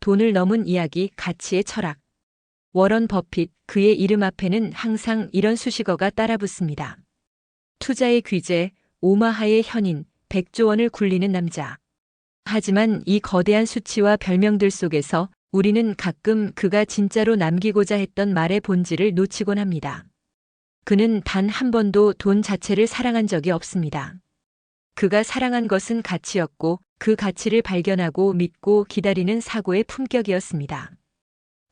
돈을 넘은 이야기, 가치의 철학. 워런 버핏, 그의 이름 앞에는 항상 이런 수식어가 따라붙습니다. 투자의 귀재, 오마하의 현인, 100조 원을 굴리는 남자. 하지만 이 거대한 수치와 별명들 속에서 우리는 가끔 그가 진짜로 남기고자 했던 말의 본질을 놓치곤 합니다. 그는 단 한 번도 돈 자체를 사랑한 적이 없습니다. 그가 사랑한 것은 가치였고 그 가치를 발견하고 믿고 기다리는 사고의 품격이었습니다.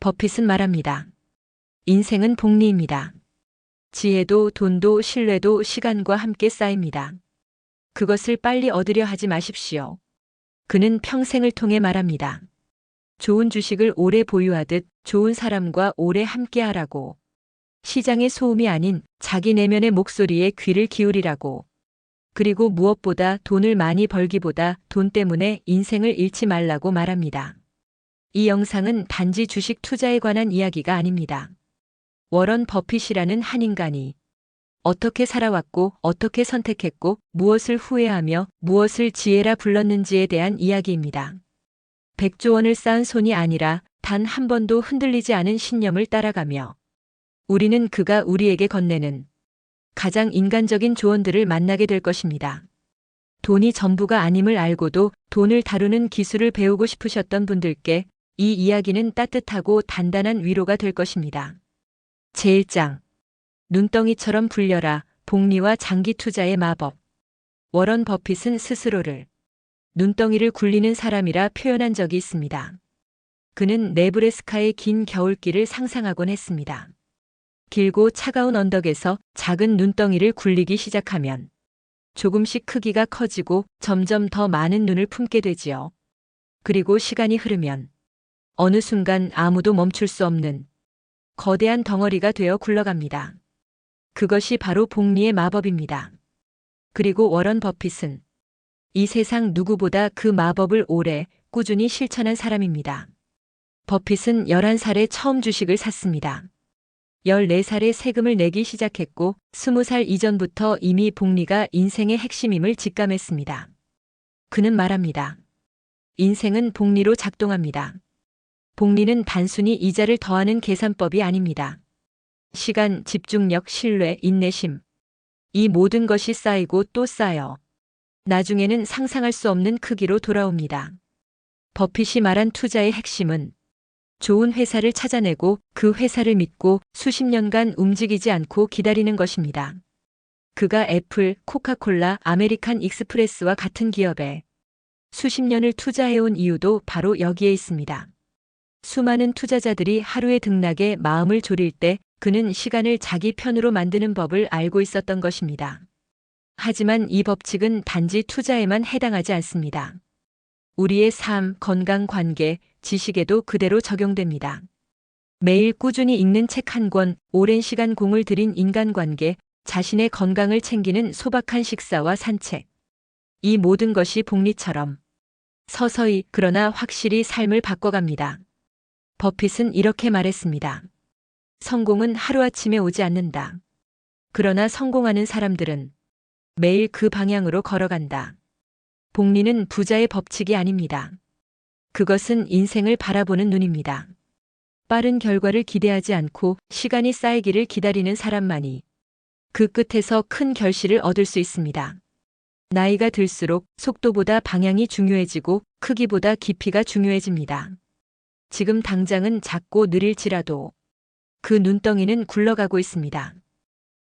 버핏은 말합니다. 인생은 복리입니다. 지혜도 돈도 신뢰도 시간과 함께 쌓입니다. 그것을 빨리 얻으려 하지 마십시오. 그는 평생을 통해 말합니다. 좋은 주식을 오래 보유하듯 좋은 사람과 오래 함께하라고. 시장의 소음이 아닌 자기 내면의 목소리에 귀를 기울이라고. 그리고 무엇보다 돈을 많이 벌기보다 돈 때문에 인생을 잃지 말라고 말합니다. 이 영상은 단지 주식 투자에 관한 이야기가 아닙니다. 워런 버핏이라는 한 인간이 어떻게 살아왔고 어떻게 선택했고 무엇을 후회하며 무엇을 지혜라 불렀는지에 대한 이야기입니다. 100조 원을 쌓은 손이 아니라 단 한 번도 흔들리지 않은 신념을 따라가며 우리는 그가 우리에게 건네는 가장 인간적인 조언들을 만나게 될 것입니다. 돈이 전부가 아님을 알고도 돈을 다루는 기술을 배우고 싶으셨던 분들께 이 이야기는 따뜻하고 단단한 위로가 될 것입니다. 제1장. 눈덩이처럼 불려라. 복리와 장기 투자의 마법. 워런 버핏은 스스로를 눈덩이를 굴리는 사람이라 표현한 적이 있습니다. 그는 네브래스카의 긴 겨울길을 상상하곤 했습니다. 길고 차가운 언덕에서 작은 눈덩이를 굴리기 시작하면 조금씩 크기가 커지고 점점 더 많은 눈을 품게 되지요. 그리고 시간이 흐르면 어느 순간 아무도 멈출 수 없는 거대한 덩어리가 되어 굴러갑니다. 그것이 바로 복리의 마법입니다. 그리고 워런 버핏은 이 세상 누구보다 그 마법을 오래 꾸준히 실천한 사람입니다. 버핏은 11살에 처음 주식을 샀습니다. 14살에 세금을 내기 시작했고 20살 이전부터 이미 복리가 인생의 핵심임을 직감했습니다. 그는 말합니다. 인생은 복리로 작동합니다. 복리는 단순히 이자를 더하는 계산법이 아닙니다. 시간, 집중력, 신뢰, 인내심. 이 모든 것이 쌓이고 또 쌓여 나중에는 상상할 수 없는 크기로 돌아옵니다. 버핏이 말한 투자의 핵심은 좋은 회사를 찾아내고 그 회사를 믿고 수십 년간 움직이지 않고 기다리는 것입니다. 그가 애플, 코카콜라, 아메리칸 익스프레스와 같은 기업에 수십 년을 투자해온 이유도 바로 여기에 있습니다. 수많은 투자자들이 하루의 등락에 마음을 졸일 때 그는 시간을 자기 편으로 만드는 법을 알고 있었던 것입니다. 하지만 이 법칙은 단지 투자에만 해당하지 않습니다. 우리의 삶, 건강, 관계, 지식에도 그대로 적용됩니다. 매일 꾸준히 읽는 책 한 권, 오랜 시간 공을 들인 인간관계, 자신의 건강을 챙기는 소박한 식사와 산책. 이 모든 것이 복리처럼 서서히 그러나 확실히 삶을 바꿔갑니다. 버핏은 이렇게 말했습니다. 성공은 하루아침에 오지 않는다. 그러나 성공하는 사람들은 매일 그 방향으로 걸어간다. 복리는 부자의 법칙이 아닙니다. 그것은 인생을 바라보는 눈입니다. 빠른 결과를 기대하지 않고 시간이 쌓이기를 기다리는 사람만이 그 끝에서 큰 결실을 얻을 수 있습니다. 나이가 들수록 속도보다 방향이 중요해지고 크기보다 깊이가 중요해집니다. 지금 당장은 작고 느릴지라도 그 눈덩이는 굴러가고 있습니다.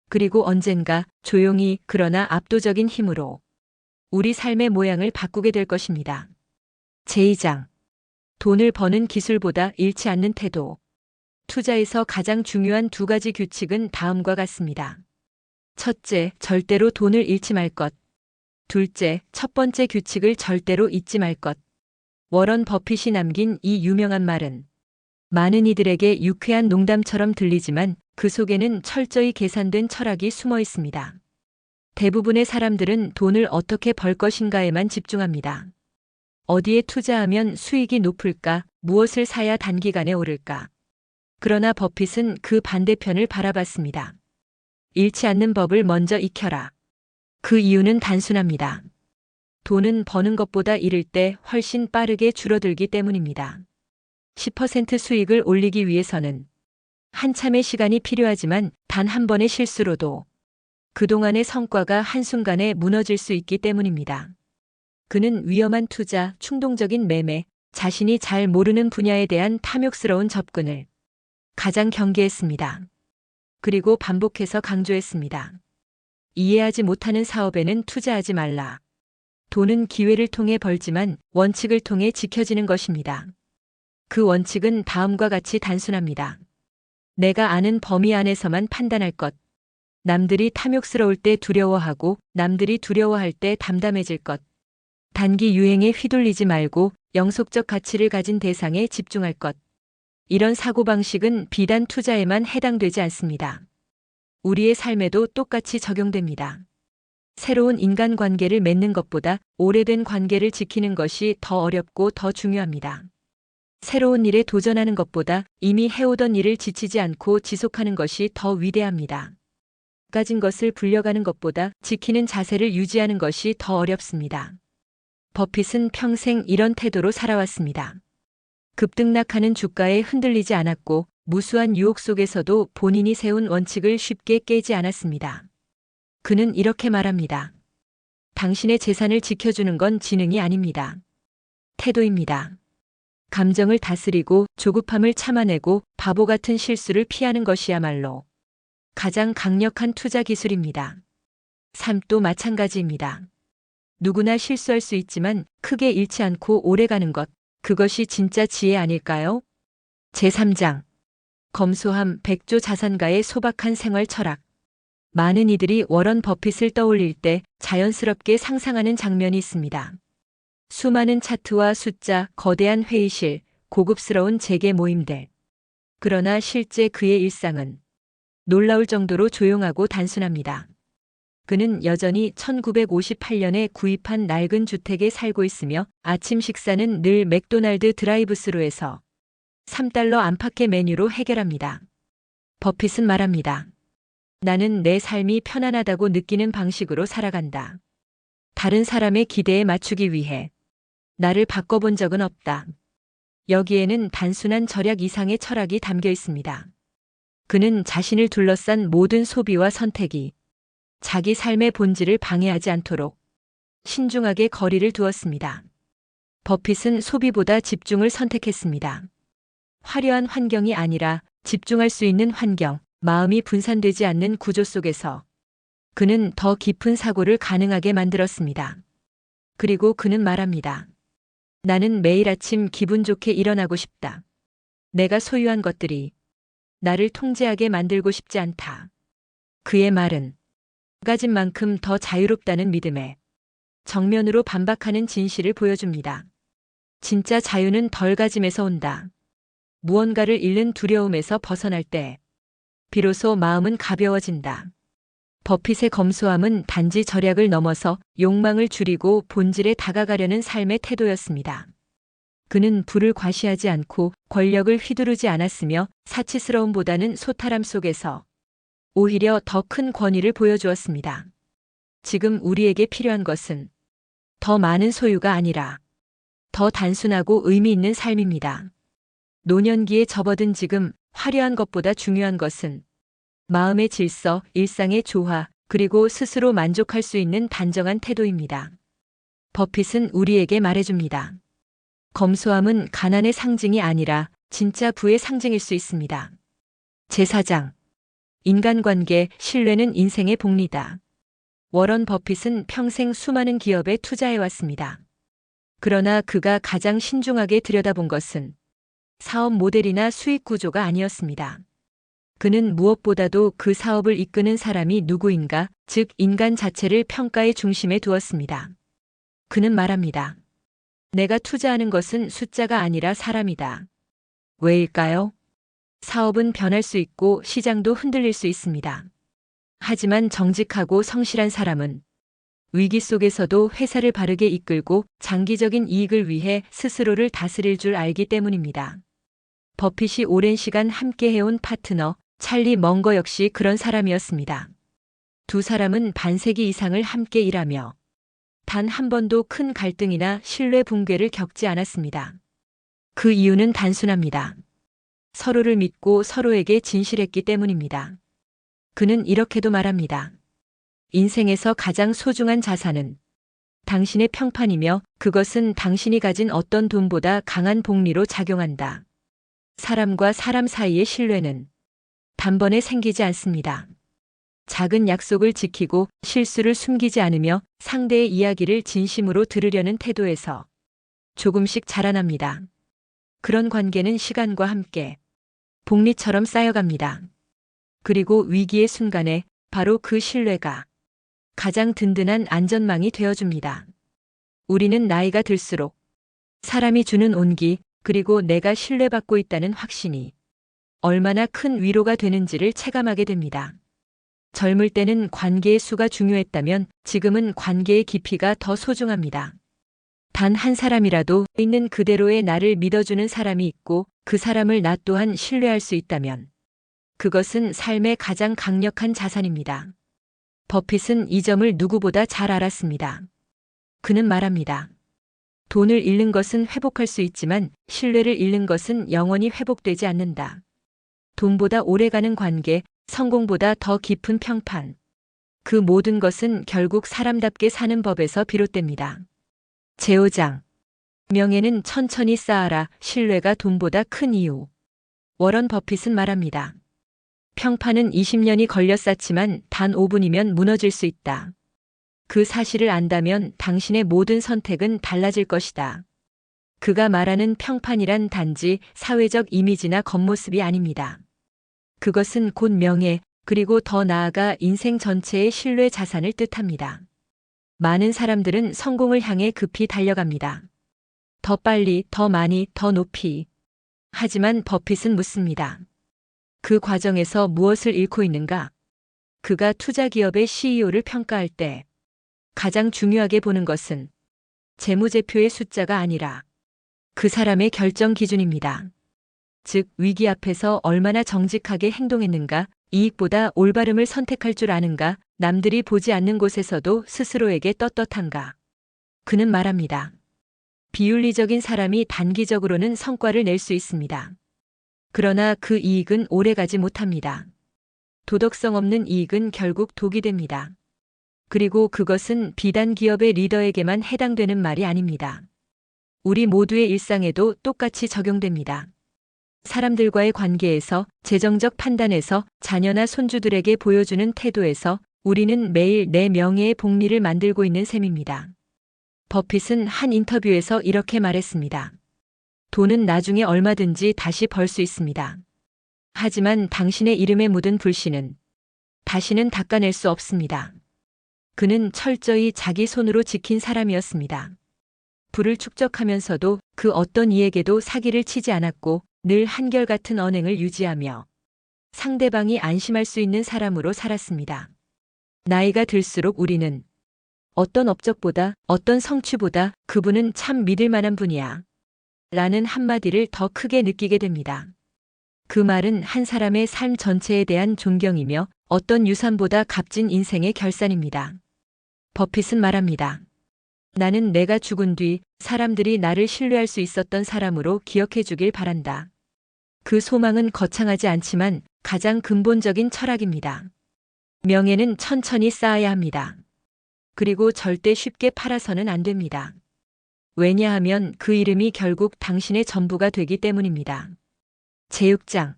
그리고 언젠가 조용히 그러나 압도적인 힘으로 우리 삶의 모양을 바꾸게 될 것입니다. 제2장. 돈을 버는 기술보다 잃지 않는 태도. 투자에서 가장 중요한 두 가지 규칙은 다음과 같습니다. 첫째, 절대로 돈을 잃지 말 것. 둘째, 첫 번째 규칙을 절대로 잊지 말 것. 워런 버핏이 남긴 이 유명한 말은 많은 이들에게 유쾌한 농담처럼 들리지만 그 속에는 철저히 계산된 철학이 숨어 있습니다. 대부분의 사람들은 돈을 어떻게 벌 것인가에만 집중합니다. 어디에 투자하면 수익이 높을까, 무엇을 사야 단기간에 오를까. 그러나 버핏은 그 반대편을 바라봤습니다. 잃지 않는 법을 먼저 익혀라. 그 이유는 단순합니다. 돈은 버는 것보다 잃을 때 훨씬 빠르게 줄어들기 때문입니다. 10% 수익을 올리기 위해서는 한참의 시간이 필요하지만 단 한 번의 실수로도 그동안의 성과가 한순간에 무너질 수 있기 때문입니다. 그는 위험한 투자, 충동적인 매매, 자신이 잘 모르는 분야에 대한 탐욕스러운 접근을 가장 경계했습니다. 그리고 반복해서 강조했습니다. 이해하지 못하는 사업에는 투자하지 말라. 돈은 기회를 통해 벌지만 원칙을 통해 지켜지는 것입니다. 그 원칙은 다음과 같이 단순합니다. 내가 아는 범위 안에서만 판단할 것. 남들이 탐욕스러울 때 두려워하고 남들이 두려워할 때 담담해질 것. 단기 유행에 휘둘리지 말고 영속적 가치를 가진 대상에 집중할 것. 이런 사고방식은 비단 투자에만 해당되지 않습니다. 우리의 삶에도 똑같이 적용됩니다. 새로운 인간관계를 맺는 것보다 오래된 관계를 지키는 것이 더 어렵고 더 중요합니다. 새로운 일에 도전하는 것보다 이미 해오던 일을 지치지 않고 지속하는 것이 더 위대합니다. 가진 것을 불려가는 것보다 지키는 자세를 유지하는 것이 더 어렵습니다. 버핏은 평생 이런 태도로 살아왔습니다. 급등락하는 주가에 흔들리지 않았고 무수한 유혹 속에서도 본인이 세운 원칙을 쉽게 깨지 않았습니다. 그는 이렇게 말합니다. 당신의 재산을 지켜주는 건 지능이 아닙니다. 태도입니다. 감정을 다스리고 조급함을 참아내고 바보 같은 실수를 피하는 것이야말로 가장 강력한 투자 기술입니다. 삶도 마찬가지입니다. 누구나 실수할 수 있지만 크게 잃지 않고 오래가는 것, 그것이 진짜 지혜 아닐까요? 제3장. 검소함 백조 자산가의 소박한 생활 철학. 많은 이들이 워런 버핏을 떠올릴 때 자연스럽게 상상하는 장면이 있습니다. 수많은 차트와 숫자, 거대한 회의실, 고급스러운 재계 모임들. 그러나 실제 그의 일상은 놀라울 정도로 조용하고 단순합니다. 그는 여전히 1958년에 구입한 낡은 주택에 살고 있으며 아침 식사는 늘 맥도날드 드라이브스루에서 $3 안팎의 메뉴로 해결합니다. 버핏은 말합니다. 나는 내 삶이 편안하다고 느끼는 방식으로 살아간다. 다른 사람의 기대에 맞추기 위해 나를 바꿔본 적은 없다. 여기에는 단순한 절약 이상의 철학이 담겨 있습니다. 그는 자신을 둘러싼 모든 소비와 선택이 자기 삶의 본질을 방해하지 않도록 신중하게 거리를 두었습니다. 버핏은 소비보다 집중을 선택했습니다. 화려한 환경이 아니라 집중할 수 있는 환경, 마음이 분산되지 않는 구조 속에서 그는 더 깊은 사고를 가능하게 만들었습니다. 그리고 그는 말합니다. 나는 매일 아침 기분 좋게 일어나고 싶다. 내가 소유한 것들이 나를 통제하게 만들고 싶지 않다. 그의 말은 가진 만큼 더 자유롭다는 믿음에 정면으로 반박하는 진실을 보여줍니다. 진짜 자유는 덜 가짐에서 온다. 무언가를 잃는 두려움에서 벗어날 때 비로소 마음은 가벼워진다. 버핏의 검소함은 단지 절약을 넘어서 욕망을 줄이고 본질에 다가가려는 삶의 태도였습니다. 그는 부를 과시하지 않고 권력을 휘두르지 않았으며 사치스러움보다는 소탈함 속에서 오히려 더 큰 권위를 보여주었습니다. 지금 우리에게 필요한 것은 더 많은 소유가 아니라 더 단순하고 의미 있는 삶입니다. 노년기에 접어든 지금 화려한 것보다 중요한 것은 마음의 질서, 일상의 조화, 그리고 스스로 만족할 수 있는 단정한 태도입니다. 버핏은 우리에게 말해줍니다. 검소함은 가난의 상징이 아니라 진짜 부의 상징일 수 있습니다. 제4장. 인간관계, 신뢰는 인생의 복리다. 워런 버핏은 평생 수많은 기업에 투자해왔습니다. 그러나 그가 가장 신중하게 들여다본 것은 사업 모델이나 수익 구조가 아니었습니다. 그는 무엇보다도 그 사업을 이끄는 사람이 누구인가, 즉 인간 자체를 평가의 중심에 두었습니다. 그는 말합니다. 내가 투자하는 것은 숫자가 아니라 사람이다. 왜일까요? 사업은 변할 수 있고 시장도 흔들릴 수 있습니다. 하지만 정직하고 성실한 사람은 위기 속에서도 회사를 바르게 이끌고 장기적인 이익을 위해 스스로를 다스릴 줄 알기 때문입니다. 버핏이 오랜 시간 함께 해온 파트너 찰리 멍거 역시 그런 사람이었습니다. 두 사람은 반세기 이상을 함께 일하며 단 한 번도 큰 갈등이나 신뢰 붕괴를 겪지 않았습니다. 그 이유는 단순합니다. 서로를 믿고 서로에게 진실했기 때문입니다. 그는 이렇게도 말합니다. 인생에서 가장 소중한 자산은 당신의 평판이며 그것은 당신이 가진 어떤 돈보다 강한 복리로 작용한다. 사람과 사람 사이의 신뢰는 단번에 생기지 않습니다. 작은 약속을 지키고 실수를 숨기지 않으며 상대의 이야기를 진심으로 들으려는 태도에서 조금씩 자라납니다. 그런 관계는 시간과 함께 복리처럼 쌓여갑니다. 그리고 위기의 순간에 바로 그 신뢰가 가장 든든한 안전망이 되어줍니다. 우리는 나이가 들수록 사람이 주는 온기, 그리고 내가 신뢰받고 있다는 확신이 얼마나 큰 위로가 되는지를 체감하게 됩니다. 젊을 때는 관계의 수가 중요했다면 지금은 관계의 깊이가 더 소중합니다. 단 한 사람이라도 있는 그대로의 나를 믿어주는 사람이 있고 그 사람을 나 또한 신뢰할 수 있다면 그것은 삶의 가장 강력한 자산입니다. 버핏은 이 점을 누구보다 잘 알았습니다. 그는 말합니다. 돈을 잃는 것은 회복할 수 있지만 신뢰를 잃는 것은 영원히 회복되지 않는다. 돈보다 오래가는 관계, 성공보다 더 깊은 평판. 그 모든 것은 결국 사람답게 사는 법에서 비롯됩니다. 제5장. 명예는 천천히 쌓아라. 신뢰가 돈보다 큰 이유. 워런 버핏은 말합니다. 평판은 20년이 걸려 쌓지만 단 5분이면 무너질 수 있다. 그 사실을 안다면 당신의 모든 선택은 달라질 것이다. 그가 말하는 평판이란 단지 사회적 이미지나 겉모습이 아닙니다. 그것은 곧 명예, 그리고 더 나아가 인생 전체의 신뢰 자산을 뜻합니다. 많은 사람들은 성공을 향해 급히 달려갑니다. 더 빨리, 더 많이, 더 높이. 하지만 버핏은 묻습니다. 그 과정에서 무엇을 잃고 있는가? 그가 투자 기업의 CEO를 평가할 때 가장 중요하게 보는 것은 재무제표의 숫자가 아니라 그 사람의 결정 기준입니다. 즉, 위기 앞에서 얼마나 정직하게 행동했는가, 이익보다 올바름을 선택할 줄 아는가, 남들이 보지 않는 곳에서도 스스로에게 떳떳한가. 그는 말합니다. 비윤리적인 사람이 단기적으로는 성과를 낼 수 있습니다. 그러나 그 이익은 오래가지 못합니다. 도덕성 없는 이익은 결국 독이 됩니다. 그리고 그것은 비단 기업의 리더에게만 해당되는 말이 아닙니다. 우리 모두의 일상에도 똑같이 적용됩니다. 사람들과의 관계에서, 재정적 판단에서, 자녀나 손주들에게 보여주는 태도에서 우리는 매일 내 명예의 복리를 만들고 있는 셈입니다. 버핏은 한 인터뷰에서 이렇게 말했습니다. 돈은 나중에 얼마든지 다시 벌 수 있습니다. 하지만 당신의 이름에 묻은 불씨는 다시는 닦아낼 수 없습니다. 그는 철저히 자기 손으로 지킨 사람이었습니다. 부를 축적하면서도 그 어떤 이에게도 사기를 치지 않았고 늘 한결같은 언행을 유지하며 상대방이 안심할 수 있는 사람으로 살았습니다. 나이가 들수록 우리는 어떤 업적보다, 어떤 성취보다 그분은 참 믿을 만한 분이야 라는 한마디를 더 크게 느끼게 됩니다. 그 말은 한 사람의 삶 전체에 대한 존경이며 어떤 유산보다 값진 인생의 결산입니다. 버핏은 말합니다. 나는 내가 죽은 뒤 사람들이 나를 신뢰할 수 있었던 사람으로 기억해 주길 바란다. 그 소망은 거창하지 않지만 가장 근본적인 철학입니다. 명예는 천천히 쌓아야 합니다. 그리고 절대 쉽게 팔아서는 안 됩니다. 왜냐하면 그 이름이 결국 당신의 전부가 되기 때문입니다. 제6장.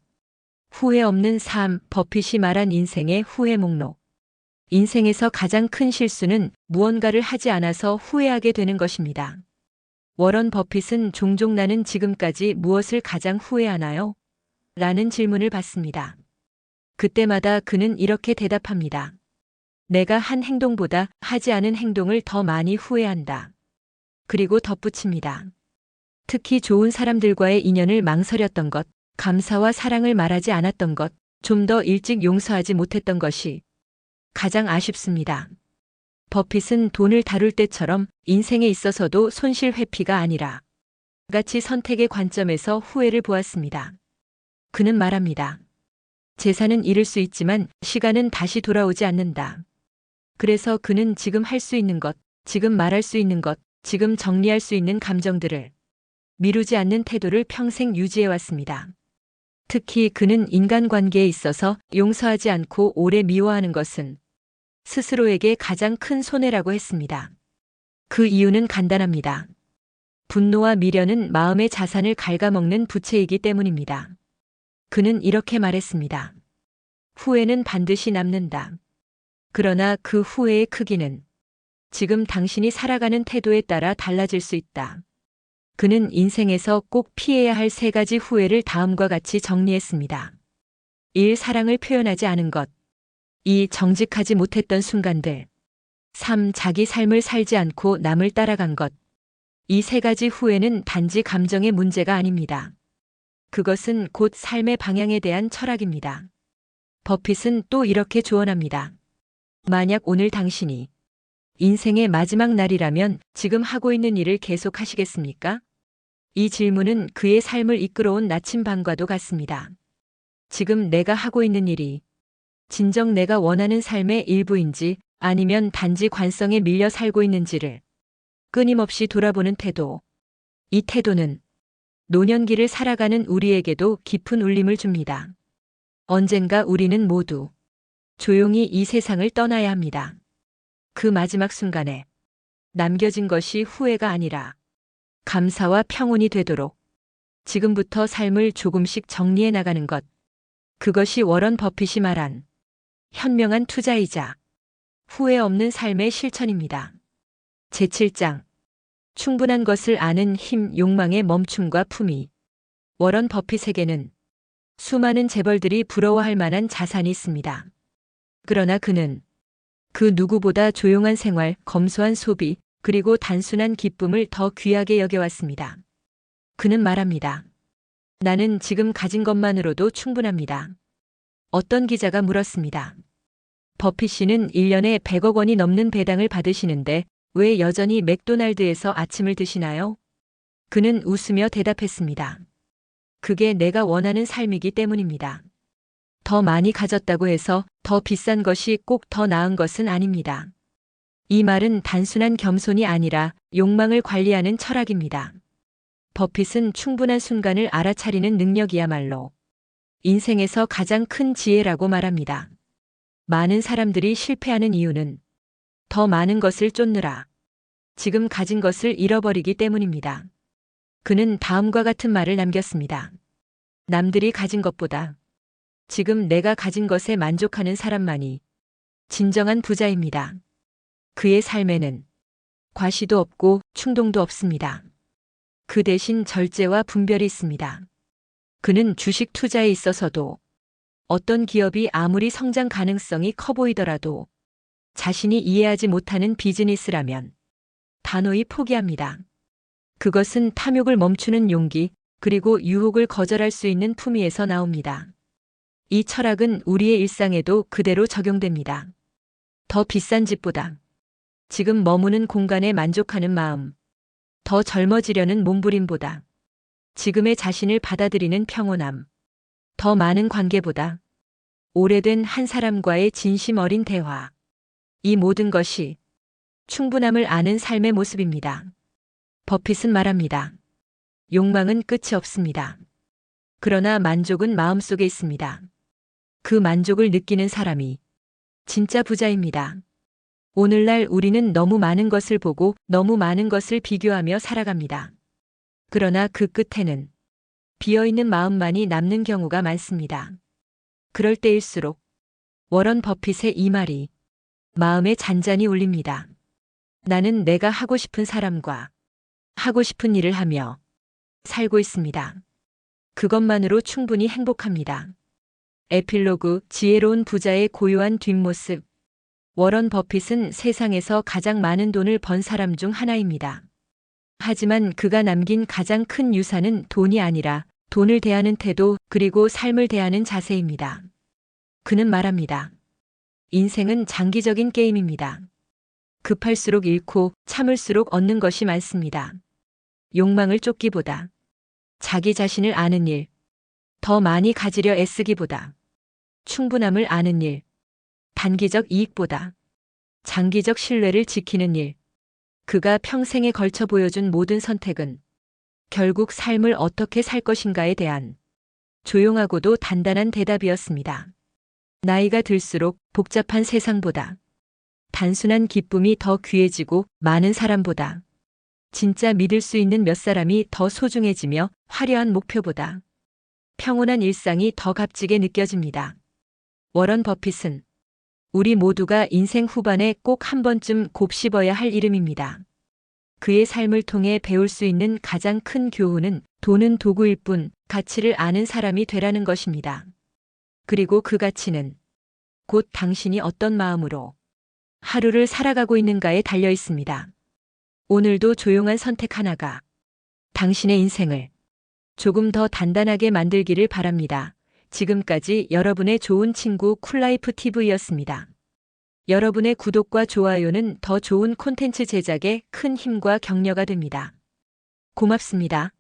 후회 없는 삶. 버핏이 말한 인생의 후회 목록. 인생에서 가장 큰 실수는 무언가를 하지 않아서 후회하게 되는 것입니다. 워런 버핏은 종종 나는 지금까지 무엇을 가장 후회하나요? 라는 질문을 받습니다. 그때마다 그는 이렇게 대답합니다. 내가 한 행동보다 하지 않은 행동을 더 많이 후회한다. 그리고 덧붙입니다. 특히 좋은 사람들과의 인연을 망설였던 것, 감사와 사랑을 말하지 않았던 것, 좀 더 일찍 용서하지 못했던 것이 가장 아쉽습니다. 버핏은 돈을 다룰 때처럼 인생에 있어서도 손실 회피가 아니라 같이 선택의 관점에서 후회를 보았습니다. 그는 말합니다. 재산은 잃을 수 있지만 시간은 다시 돌아오지 않는다. 그래서 그는 지금 할 수 있는 것, 지금 말할 수 있는 것, 지금 정리할 수 있는 감정들을 미루지 않는 태도를 평생 유지해왔습니다. 특히 그는 인간관계에 있어서 용서하지 않고 오래 미워하는 것은 스스로에게 가장 큰 손해라고 했습니다. 그 이유는 간단합니다. 분노와 미련은 마음의 자산을 갉아먹는 부채이기 때문입니다. 그는 이렇게 말했습니다. 후회는 반드시 남는다. 그러나 그 후회의 크기는 지금 당신이 살아가는 태도에 따라 달라질 수 있다. 그는 인생에서 꼭 피해야 할 3가지 후회를 다음과 같이 정리했습니다. 1. 사랑을 표현하지 않은 것. 2. 정직하지 못했던 순간들. 3. 자기 삶을 살지 않고 남을 따라간 것. 이 3가지 후회는 단지 감정의 문제가 아닙니다. 그것은 곧 삶의 방향에 대한 철학입니다. 버핏은 또 이렇게 조언합니다. 만약 오늘 당신이 인생의 마지막 날이라면 지금 하고 있는 일을 계속하시겠습니까? 이 질문은 그의 삶을 이끌어온 나침반과도 같습니다. 지금 내가 하고 있는 일이 진정 내가 원하는 삶의 일부인지 아니면 단지 관성에 밀려 살고 있는지를 끊임없이 돌아보는 태도. 이 태도는 노년기를 살아가는 우리에게도 깊은 울림을 줍니다. 언젠가 우리는 모두 조용히 이 세상을 떠나야 합니다. 그 마지막 순간에 남겨진 것이 후회가 아니라 감사와 평온이 되도록 지금부터 삶을 조금씩 정리해 나가는 것. 그것이 워런 버핏이 말한 현명한 투자이자 후회 없는 삶의 실천입니다. 제7장. 충분한 것을 아는 힘, 욕망의 멈춤과 품위. 워런 버핏에게는 수많은 재벌들이 부러워할 만한 자산이 있습니다. 그러나 그는 그 누구보다 조용한 생활, 검소한 소비, 그리고 단순한 기쁨을 더 귀하게 여겨왔습니다. 그는 말합니다. 나는 지금 가진 것만으로도 충분합니다. 어떤 기자가 물었습니다. 버핏 씨는 1년에 100억 원이 넘는 배당을 받으시는데 왜 여전히 맥도날드에서 아침을 드시나요? 그는 웃으며 대답했습니다. 그게 내가 원하는 삶이기 때문입니다. 더 많이 가졌다고 해서 더 비싼 것이 꼭 더 나은 것은 아닙니다. 이 말은 단순한 겸손이 아니라 욕망을 관리하는 철학입니다. 버핏은 충분한 순간을 알아차리는 능력이야말로 인생에서 가장 큰 지혜라고 말합니다. 많은 사람들이 실패하는 이유는 더 많은 것을 쫓느라 지금 가진 것을 잃어버리기 때문입니다. 그는 다음과 같은 말을 남겼습니다. 남들이 가진 것보다 지금 내가 가진 것에 만족하는 사람만이 진정한 부자입니다. 그의 삶에는 과시도 없고 충동도 없습니다. 그 대신 절제와 분별이 있습니다. 그는 주식 투자에 있어서도 어떤 기업이 아무리 성장 가능성이 커 보이더라도 자신이 이해하지 못하는 비즈니스라면 단호히 포기합니다. 그것은 탐욕을 멈추는 용기, 그리고 유혹을 거절할 수 있는 품위에서 나옵니다. 이 철학은 우리의 일상에도 그대로 적용됩니다. 더 비싼 집보다 지금 머무는 공간에 만족하는 마음, 더 젊어지려는 몸부림보다 지금의 자신을 받아들이는 평온함, 더 많은 관계보다 오래된 한 사람과의 진심 어린 대화. 이 모든 것이 충분함을 아는 삶의 모습입니다. 버핏은 말합니다. 욕망은 끝이 없습니다. 그러나 만족은 마음속에 있습니다. 그 만족을 느끼는 사람이 진짜 부자입니다. 오늘날 우리는 너무 많은 것을 보고 너무 많은 것을 비교하며 살아갑니다. 그러나 그 끝에는 비어있는 마음만이 남는 경우가 많습니다. 그럴 때일수록 워런 버핏의 이 말이 마음에 잔잔히 울립니다. 나는 내가 하고 싶은 사람과 하고 싶은 일을 하며 살고 있습니다. 그것만으로 충분히 행복합니다. 에필로그. 지혜로운 부자의 고요한 뒷모습. 워런 버핏은 세상에서 가장 많은 돈을 번 사람 중 하나입니다. 하지만 그가 남긴 가장 큰 유산은 돈이 아니라 돈을 대하는 태도, 그리고 삶을 대하는 자세입니다. 그는 말합니다. 인생은 장기적인 게임입니다. 급할수록 잃고 참을수록 얻는 것이 많습니다. 욕망을 쫓기보다 자기 자신을 아는 일, 더 많이 가지려 애쓰기보다 충분함을 아는 일, 단기적 이익보다 장기적 신뢰를 지키는 일. 그가 평생에 걸쳐 보여준 모든 선택은 결국 삶을 어떻게 살 것인가에 대한 조용하고도 단단한 대답이었습니다. 나이가 들수록 복잡한 세상보다 단순한 기쁨이 더 귀해지고 많은 사람보다 진짜 믿을 수 있는 몇 사람이 더 소중해지며 화려한 목표보다 평온한 일상이 더 값지게 느껴집니다. 워런 버핏은 우리 모두가 인생 후반에 꼭 한 번쯤 곱씹어야 할 이름입니다. 그의 삶을 통해 배울 수 있는 가장 큰 교훈은 돈은 도구일 뿐 가치를 아는 사람이 되라는 것입니다. 그리고 그 가치는 곧 당신이 어떤 마음으로 하루를 살아가고 있는가에 달려 있습니다. 오늘도 조용한 선택 하나가 당신의 인생을 조금 더 단단하게 만들기를 바랍니다. 지금까지 여러분의 좋은 친구 쿨라이프 TV였습니다. 여러분의 구독과 좋아요는 더 좋은 콘텐츠 제작에 큰 힘과 격려가 됩니다. 고맙습니다.